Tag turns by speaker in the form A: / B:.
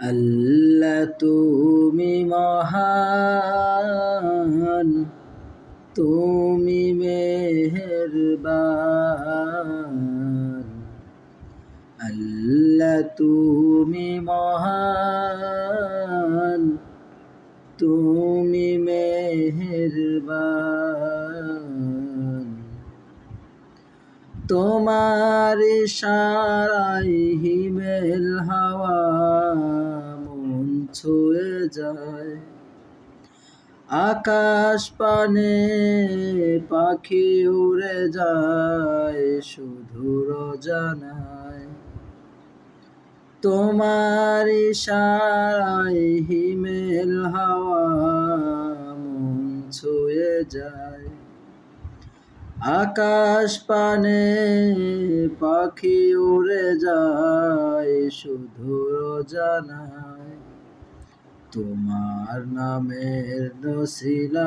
A: আল্লাহ তুমি মহান, তুমি মেহেরবান। আল্লাহ তুমি মহান, তুমি মেহেরবান। তোমার ইশারায় হিমেল হাওয়া মন ছুঁয়ে যায়, আকাশ পানে পাখি উড়ে যায় শুধু জানায়। তোমার ইশারায় হিমেল হাওয়া মন ছুঁয়ে যায়, আকাশ পানে পাখি উড়ে যায় শুধু জানায়। তোমার নামের দোসিলা